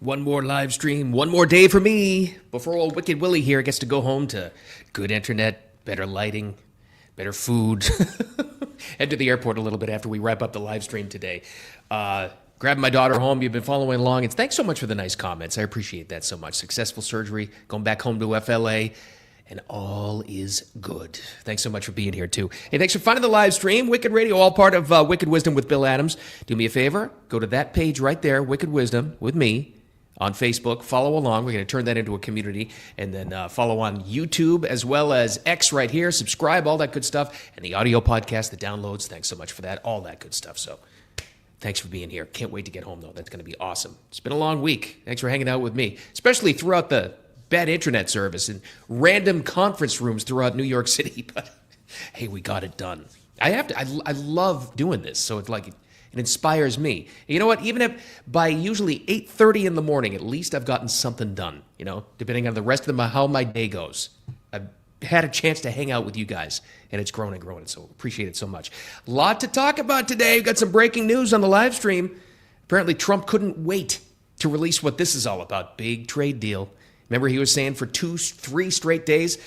One more live stream, one more day for me before old Wicked Willie here gets to go home to good internet, better lighting, better food. Head to the airport a little bit after we wrap up the live stream today. Grabbing my daughter home. You've been following along. And thanks so much for the nice comments. I appreciate that so much. Successful surgery, going back home to FLA, and all is good. Thanks so much for being here, too. Hey, thanks for finding the live stream. Wicked Radio, all part of Wicked Wisdom with Bill Adams. Do me a favor. Go to that page right there, Wicked Wisdom with me, on Facebook. Follow along. We're going to turn that into a community. And then follow on YouTube as well as X right here. Subscribe, all that good stuff. And the audio podcast, the downloads. Thanks so much for that. All that good stuff. So thanks for being here. Can't wait to get home, though. That's going to be awesome. It's been a long week. Thanks for hanging out with me, especially throughout the bad internet service and random conference rooms throughout New York City. But hey, we got it done. I love doing this. So it's like it inspires me. You know what? Even if by usually 8:30 in the morning, at least I've gotten something done, depending on the rest of how my day goes. I've had a chance to hang out with you guys, and it's grown and grown, so appreciate it so much. A lot to talk about today. We've got some breaking news on the live stream. Apparently, Trump couldn't wait to release what this is all about. Big trade deal. Remember, he was saying for 3 straight days,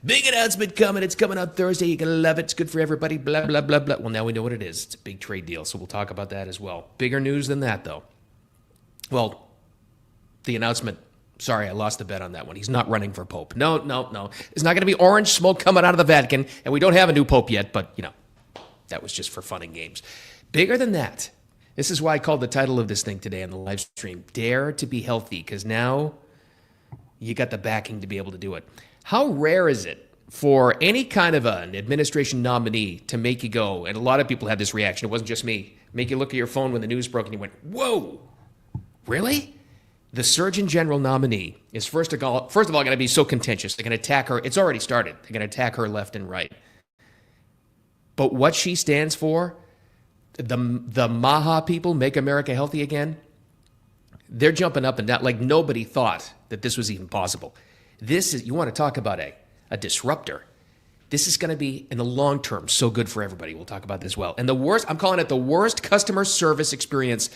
big announcement coming. It's coming out Thursday. You're going to love it. It's good for everybody. Blah, blah, blah, blah. Well, now we know what it is. It's a big trade deal, so we'll talk about that as well. Bigger news than that, though. Well, the announcement, sorry, I lost the bet on that one. He's not running for Pope. No. There's not going to be orange smoke coming out of the Vatican, and we don't have a new Pope yet, but, that was just for fun and games. Bigger than that. This is why I called the title of this thing today on the live stream, Dare to be Healthy, because now you got the backing to be able to do it. How rare is it for any kind of an administration nominee to make you go, and a lot of people had this reaction, it wasn't just me, make you look at your phone when the news broke and you went, whoa, really? The Surgeon General nominee is first of all going to be so contentious. They're going to attack her. It's already started. They're going to attack her left and right. But what she stands for, the MAHA people, Make America Healthy Again, they're jumping up and down like nobody thought that this was even possible. This is, you want to talk about a disruptor. This is going to be, in the long term, so good for everybody. We'll talk about this as well. And the worst, I'm calling it the worst customer service experience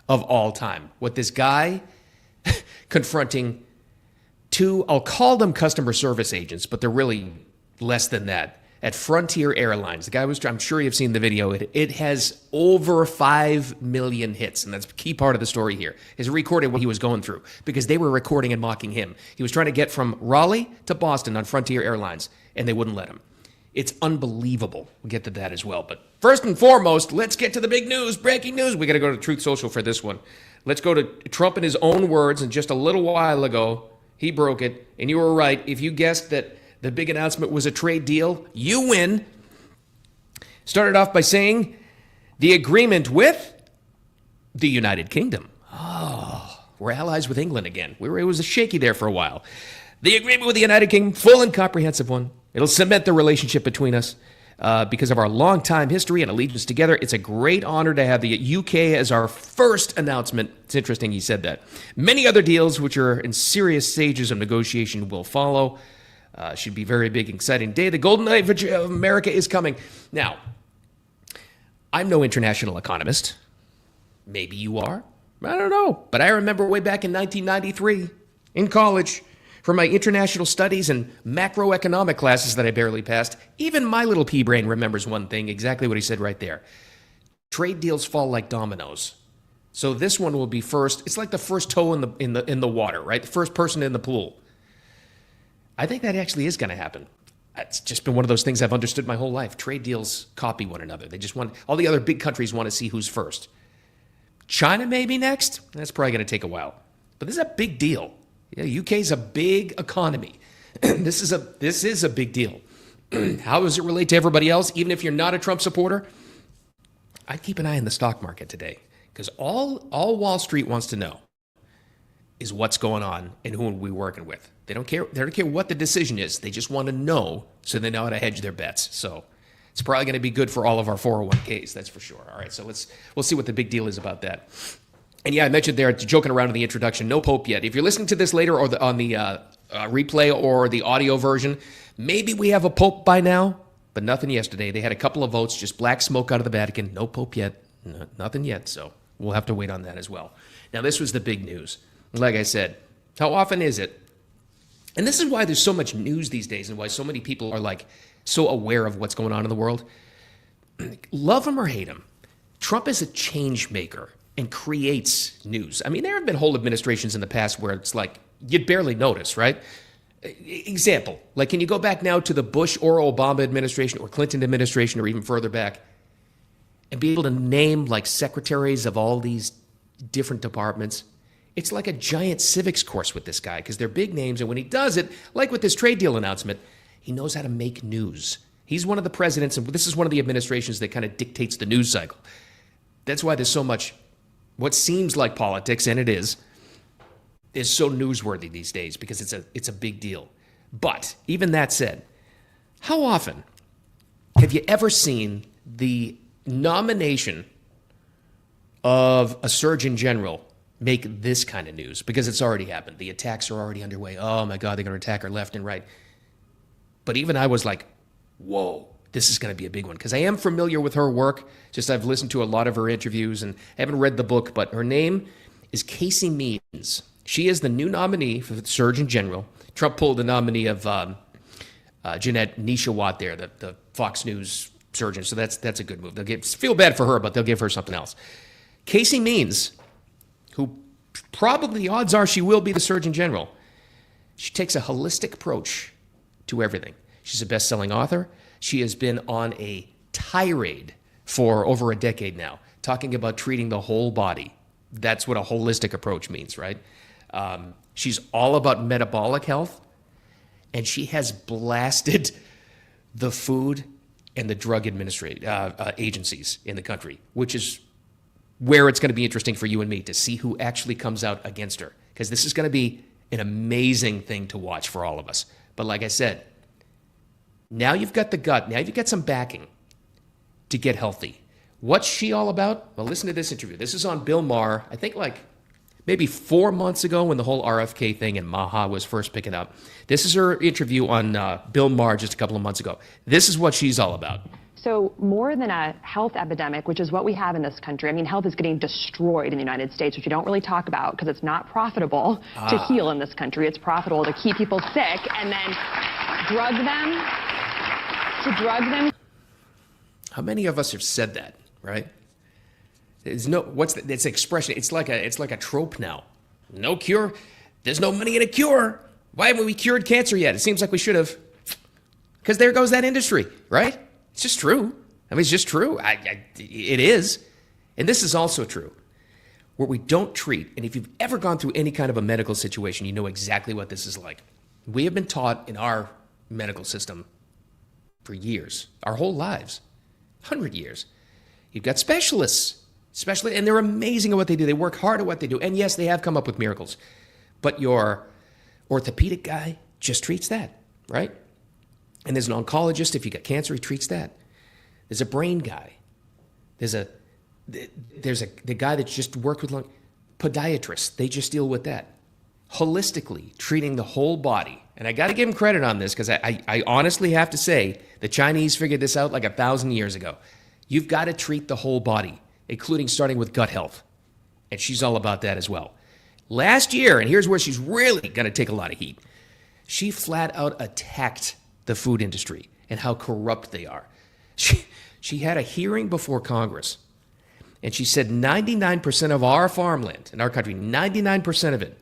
of all time. What this guy confronting two, I'll call them customer service agents, but they're really less than that, at Frontier Airlines. The guy was, I'm sure you've seen the video. It has over 5 million hits, and that's a key part of the story here, is recorded what he was going through, because they were recording and mocking him. He was trying to get from Raleigh to Boston on Frontier Airlines, and they wouldn't let him. It's unbelievable. We'll get to that as well. But first and foremost, let's get to the big news, breaking news. We got to go to Truth Social for this one. Let's go to Trump in his own words, and just a little while ago, he broke it, and you were right. If you guessed that the big announcement was a trade deal, you win. Started off by saying the agreement with the United Kingdom. Oh, we're allies with England again. It was shaky there for a while. The agreement with the United Kingdom, full and comprehensive one. It'll cement the relationship between us because of our long-time history and allegiance together. It's a great honor to have the UK as our first announcement. It's interesting he said that. Many other deals, which are in serious stages of negotiation, will follow. Should be a very big, exciting day. The golden age of America is coming. Now, I'm no international economist. Maybe you are. I don't know. But I remember way back in 1993 in college for my international studies and macroeconomic classes that I barely passed. Even my little pea brain remembers one thing, exactly what he said right there. Trade deals fall like dominoes. So this one will be first. It's like the first toe in the water, right? The first person in the pool. I think that actually is going to happen. It's just been one of those things I've understood my whole life. Trade deals copy one another. They just want, all the other big countries want to see who's first. China may be next. That's probably going to take a while. But this is a big deal. Yeah, UK's a big economy. This is a big deal. How does it relate to everybody else? Even if you're not a Trump supporter, I'd keep an eye on the stock market today, because all Wall Street wants to know is what's going on and who are we working with. They don't care what the decision is. They just want to know so they know how to hedge their bets. So it's probably going to be good for all of our 401ks, that's for sure. All right, so we'll see what the big deal is about that. And yeah, I mentioned there, joking around in the introduction, no Pope yet. If you're listening to this later or on the replay or the audio version, maybe we have a Pope by now, but nothing yesterday. They had a couple of votes, just black smoke out of the Vatican. No Pope yet, nothing yet. So we'll have to wait on that as well. Now, this was the big news. Like I said, how often is it? And this is why there's so much news these days and why so many people are like so aware of what's going on in the world. Love him or hate him, Trump is a change maker and creates news. I mean, there have been whole administrations in the past where it's like you'd barely notice, right? Example, like can you go back now to the Bush or Obama administration or Clinton administration or even further back and be able to name like secretaries of all these different departments? It's like a giant civics course with this guy because they're big names. And when he does it, like with this trade deal announcement, he knows how to make news. He's one of the presidents, and this is one of the administrations that kind of dictates the news cycle. That's why there's so much, what seems like politics, and it is so newsworthy these days because it's a big deal. But even that said, how often have you ever seen the nomination of a surgeon general make this kind of news? Because it's already happened. The attacks are already underway. Oh my God, they're going to attack her left and right. But even I was like, whoa, this is going to be a big one. Because I am familiar with her work. Just I've listened to a lot of her interviews and I haven't read the book, but her name is Casey Means. She is the new nominee for the Surgeon General. Trump pulled the nominee of Jeanette Nisha-Watt there, the Fox News surgeon. So that's a good move. Feel bad for her, but they'll give her something else. Casey Means, who probably the odds are she will be the Surgeon General, she takes a holistic approach to everything. She's a best-selling author. She has been on a tirade for over a decade now, talking about treating the whole body. That's what a holistic approach means, right? She's all about metabolic health, and she has blasted the food and the drug agencies in the country, which is where it's going to be interesting for you and me to see who actually comes out against her, because this is going to be an amazing thing to watch for all of us. But like I said, now you've got the gut, now you've got some backing to get healthy. What's she all about? Well, listen to this interview. This is on Bill Maher, I think like maybe 4 months ago when the whole RFK thing and Maha was first picking up. This is her interview on Bill Maher just a couple of months ago. This is what she's all about. So more than a health epidemic, which is what we have in this country, I mean, health is getting destroyed in the United States, which you don't really talk about because it's not profitable to heal in this country. It's profitable to keep people sick and then drug them. How many of us have said that, right? There's no, it's expression. It's like a trope now. No cure. There's no money in a cure. Why haven't we cured cancer yet? It seems like we should have. Because there goes that industry, right? It's just true. I mean, it's just true. It is. And this is also true. Where we don't treat, and if you've ever gone through any kind of a medical situation, you know exactly what this is like. We have been taught in our medical system for years, our whole lives, 100 years. You've got specialists, and they're amazing at what they do. They work hard at what they do. And yes, they have come up with miracles. But your orthopedic guy just treats that, right? And there's an oncologist, if you got cancer, he treats that. There's a brain guy. There's the guy that's just worked with podiatrists. They just deal with that. Holistically, treating the whole body. And I got to give him credit on this because I honestly have to say the Chinese figured this out like 1,000 years ago. You've got to treat the whole body, including starting with gut health. And she's all about that as well. Last year, and here's where she's really going to take a lot of heat, she flat out attacked the food industry and how corrupt they are. She had a hearing before Congress, and she said 99% of our farmland in our country, 99% of it,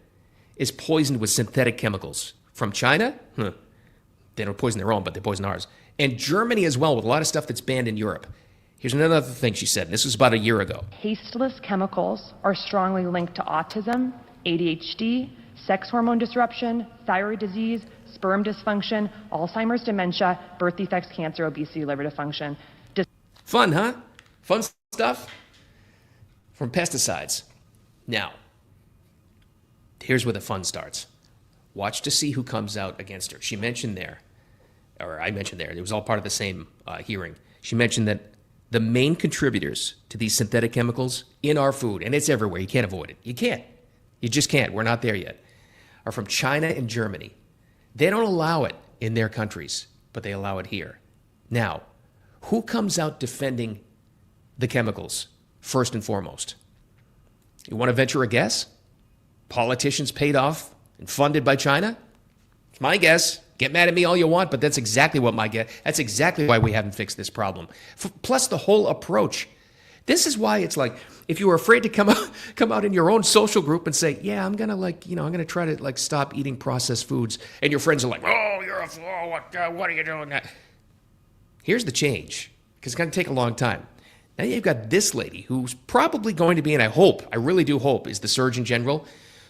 is poisoned with synthetic chemicals. From China, they don't poison their own, but they poison ours. And Germany as well, with a lot of stuff that's banned in Europe. Here's another thing she said, and this was about a year ago. Tasteless chemicals are strongly linked to autism, ADHD, sex hormone disruption, thyroid disease, sperm dysfunction, Alzheimer's, dementia, birth defects, cancer, obesity, liver dysfunction. Fun, huh? Fun stuff from pesticides. Now, here's where the fun starts. Watch to see who comes out against her. She mentioned there, or I mentioned there, it was all part of the same hearing. She mentioned that the main contributors to these synthetic chemicals in our food, and it's everywhere, you can't avoid it. You can't. You just can't. We're not there yet. Are from China and Germany. They don't allow it in their countries, but they allow it here. Now, who comes out defending the chemicals first and foremost? You want to venture a guess? politicians paid off and funded by China? It's my guess. Get mad at me all you want, but that's exactly what my guess. That's exactly why we haven't fixed this problem. Plus the whole approach. This is why it's like, if you were afraid to come out in your own social group and say, yeah, I'm going to I'm going to try to stop eating processed foods. And your friends are like, oh, you're a fool. What are you doing? Here's the change, because it's going to take a long time. Now you've got this lady who's probably going to be, and I really do hope, is the Surgeon General,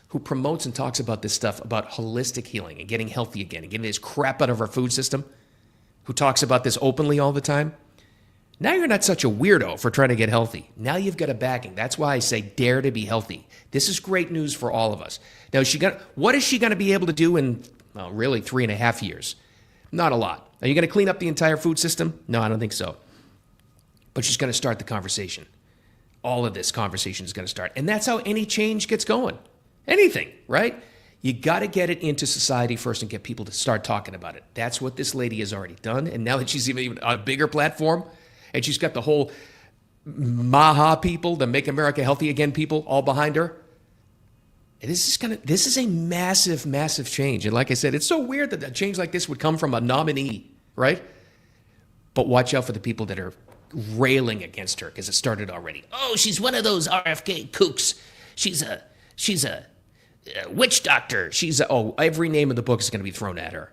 who promotes and talks about this stuff, about holistic healing and getting healthy again and getting this crap out of our food system, who talks about this openly all the time. Now you're not such a weirdo for trying to get healthy. Now you've got a backing. That's why I say dare to be healthy. This is great news for all of us. Now, what is she going to be able to do in, well, really 3.5 years? Not a lot. Are you going to clean up the entire food system? No, I don't think so. But she's going to start the conversation. All of this conversation is going to start. And that's how any change gets going. Anything, right? You got to get it into society first and get people to start talking about it. That's what this lady has already done. And now that she's even on a bigger platform, and she's got the whole MAHA people, the Make America Healthy Again people, all behind her. This is a massive, massive change. And like I said, it's so weird that a change like this would come from a nominee, right? But watch out for the people that are railing against her, because it started already. Oh, she's one of those RFK kooks. She's a witch doctor. Every name of the book is going to be thrown at her.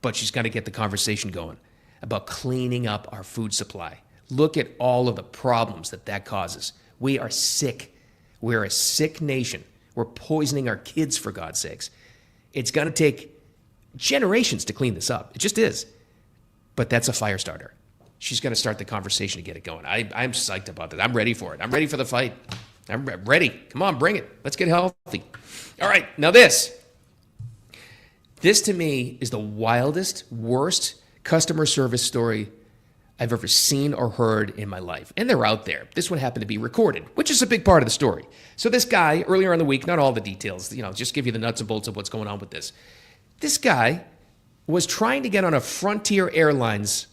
But she's got to get the conversation going about cleaning up our food supply. Look at all of the problems that causes. We are sick. We're a sick nation. We're poisoning our kids, for God's sakes. It's going to take generations to clean this up. It just is. But that's a fire starter. She's going to start the conversation to get it going. I'm psyched about that. I'm ready for it. I'm ready for the fight. I'm ready. Come on, bring it. Let's get healthy. All right, now this. This to me is the wildest, worst customer service story I've ever seen or heard in my life. And they're out there. This one happened to be recorded, which is a big part of the story. So this guy, earlier in the week, not all the details, just give you the nuts and bolts of what's going on with this. This guy was trying to get on a Frontier Airlines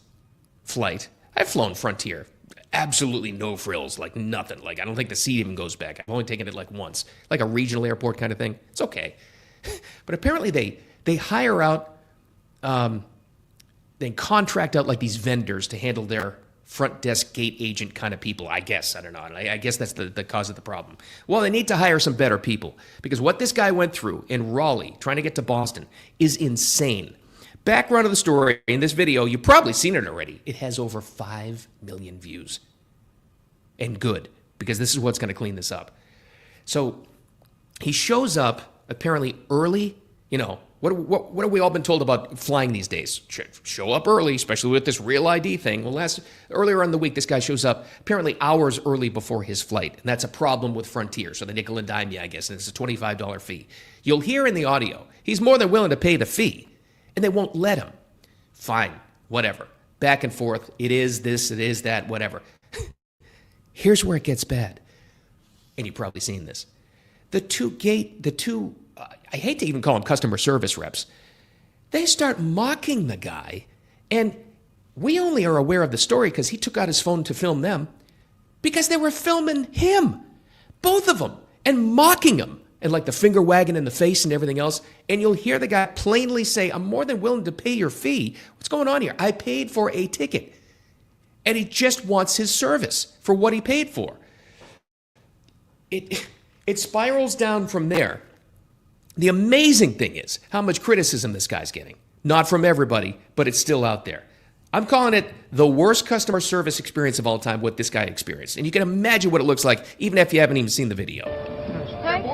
flight. I've flown Frontier. Absolutely no frills, like nothing. Like, I don't think the seat even goes back. I've only taken it like once, like a regional airport kind of thing. It's okay. But apparently they hire out, they contract out like these vendors to handle their front desk gate agent kind of people, I guess. I don't know. I guess that's the cause of the problem. Well, they need to hire some better people, because what this guy went through in Raleigh trying to get to Boston is insane. Background of the story in this video, you've probably seen it already. It has over 5 million views. And good, because this is what's going to clean this up. So he shows up apparently early. What have we all been told about flying these days? Show up early, especially with this Real ID thing. Well, earlier in the week, this guy shows up apparently hours early before his flight. And that's a problem with Frontier. So they nickel and dime you, I guess. And it's a $25 fee. You'll hear in the audio, he's more than willing to pay the fee. And they won't let him. Fine, whatever. Back and forth. It is this, it is that, whatever. Here's where it gets bad. And you've probably seen this. I hate to even call them customer service reps. They start mocking the guy. And we only are aware of the story because he took out his phone to film them, because they were filming him, both of them, and mocking him. And like the finger wagging in the face and everything else. And you'll hear the guy plainly say, I'm more than willing to pay your fee. What's going on here? I paid for a ticket. And he just wants his service for what he paid for. It spirals down from there. The amazing thing is how much criticism this guy's getting. Not from everybody, but it's still out there. I'm calling it the worst customer service experience of all time, what this guy experienced. And you can imagine what it looks like, even if you haven't even seen the video.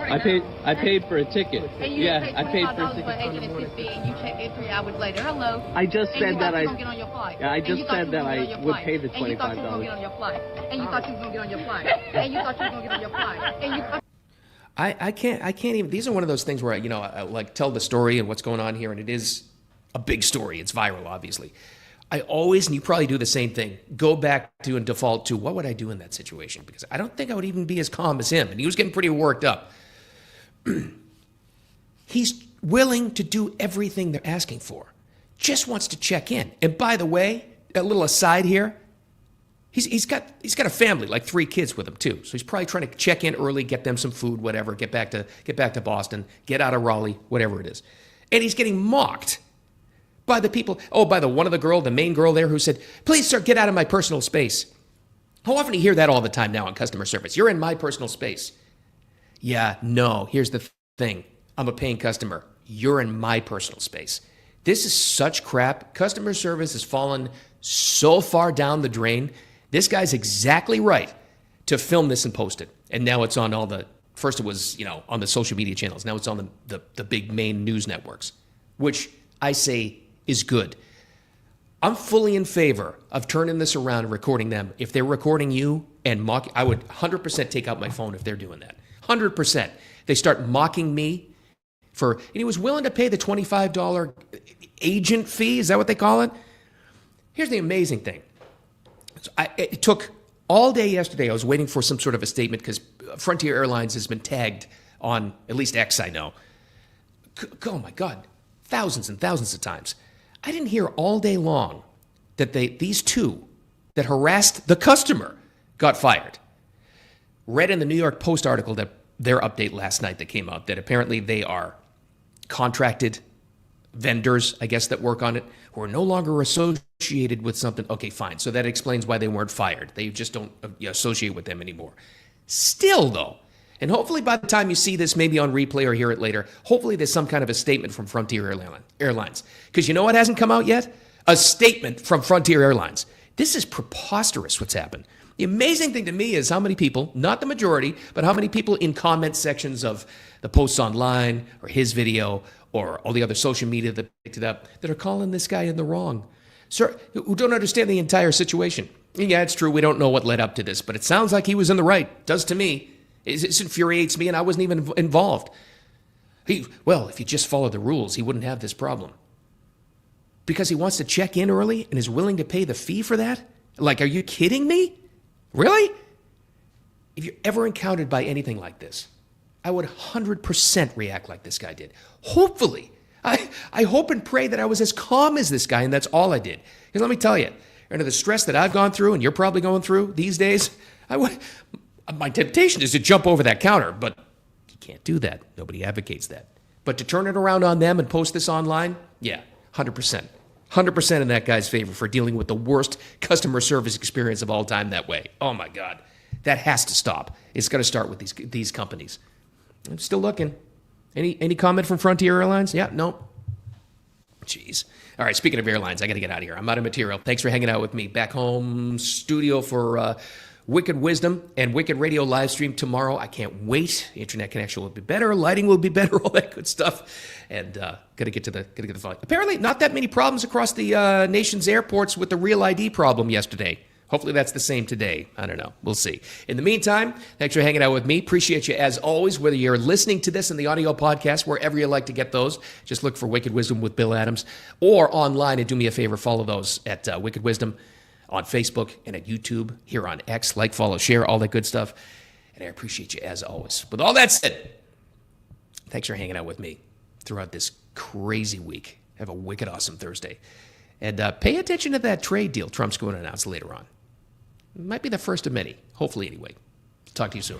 I paid for a ticket. And you Yeah, paid I paid for a $25 ticket. agency fee, and you checked in 3 hours later. Hello. I just And you said that thought you I. was gonna get on your flight. Yeah, I And just you thought said you was that gonna I get on your would flight. pay the And you thought you was gonna $25. get on your flight. And you thought you was gonna get on your flight. And you thought you was gonna get on your flight. And you thought I can't even, these are one of those things where I like tell the story and what's going on here, and it is a big story. It's viral, obviously. I always, and you probably do the same thing, go back to and default to what would I do in that situation? Because I don't think I would even be as calm as him. And he was getting pretty worked up. He's willing to do everything they're asking for. Just wants to check in. And by the way, a little aside here, He's got a family, like 3 kids with him too. So he's probably trying to check in early, get them some food, whatever, get back to Boston, get out of Raleigh, whatever it is. And he's getting mocked by the people. Oh, by the main girl there who said, "Please, sir, get out of my personal space." How often do you hear that all the time now in customer service? "You're in my personal space." Yeah, no, here's the thing. I'm a paying customer. You're in my personal space. This is such crap. Customer service has fallen so far down the drain. This guy's exactly right to film this and post it. And now it's on first it was, on the social media channels. Now it's on the big main news networks, which I say is good. I'm fully in favor of turning this around and recording them. If they're recording you and mocking, I would 100% take out my phone if they're doing that. 100%. They start mocking me and he was willing to pay the $25 agent fee. Is that what they call it? Here's the amazing thing. It took all day yesterday. I was waiting for some sort of a statement because Frontier Airlines has been tagged on at least X, I know. Oh my God, thousands and thousands of times. I didn't hear all day long that these 2 that harassed the customer got fired. Read in the New York Post article that their update last night that came out that apparently they are contracted vendors, I guess, that work on it, who are no longer associated with something. Okay, fine. So that explains why they weren't fired. They just don't associate with them anymore. Still, though, and hopefully by the time you see this, maybe on replay or hear it later, hopefully there's some kind of a statement from Frontier Airlines. Because you know what hasn't come out yet? A statement from Frontier Airlines. This is preposterous what's happened. The amazing thing to me is how many people, not the majority, but how many people in comment sections of the posts online or his video or all the other social media that picked it up that are calling this guy in the wrong. Sir, who don't understand the entire situation. Yeah, it's true. We don't know what led up to this, but it sounds like he was in the right. It does to me. It infuriates me, and I wasn't even involved. If you just followed the rules, he wouldn't have this problem. Because he wants to check in early and is willing to pay the fee for that? Like, are you kidding me? Really? If you're ever encountered by anything like this, I would 100% react like this guy did. Hopefully. I hope and pray that I was as calm as this guy, and that's all I did. Because let me tell you, under the stress that I've gone through and you're probably going through these days, my temptation is to jump over that counter, but you can't do that. Nobody advocates that. But to turn it around on them and post this online, yeah, 100%. 100% in that guy's favor for dealing with the worst customer service experience of all time that way. Oh my God. That has to stop. It's got to start with these companies. I'm still looking. Any comment from Frontier Airlines? Yeah, no. Jeez. All right, speaking of airlines, I got to get out of here. I'm out of material. Thanks for hanging out with me. Back home studio for Wicked Wisdom and Wicked Radio live stream tomorrow. I can't wait. Internet connection will be better. Lighting will be better. All that good stuff. And gotta get to the phone. Apparently, not that many problems across the nation's airports with the Real ID problem yesterday. Hopefully that's the same today. I don't know. We'll see. In the meantime, thanks for hanging out with me. Appreciate you as always, whether you're listening to this in the audio podcast, wherever you like to get those. Just look for Wicked Wisdom with Bill Adams or online, and do me a favor, follow those at Wicked Wisdom on Facebook and at YouTube, here on X. Like, follow, share, all that good stuff. And I appreciate you as always. With all that said, thanks for hanging out with me throughout this crazy week. Have a wicked awesome Thursday. And pay attention to that trade deal Trump's going to announce later on. It might be the first of many, hopefully anyway. Talk to you soon.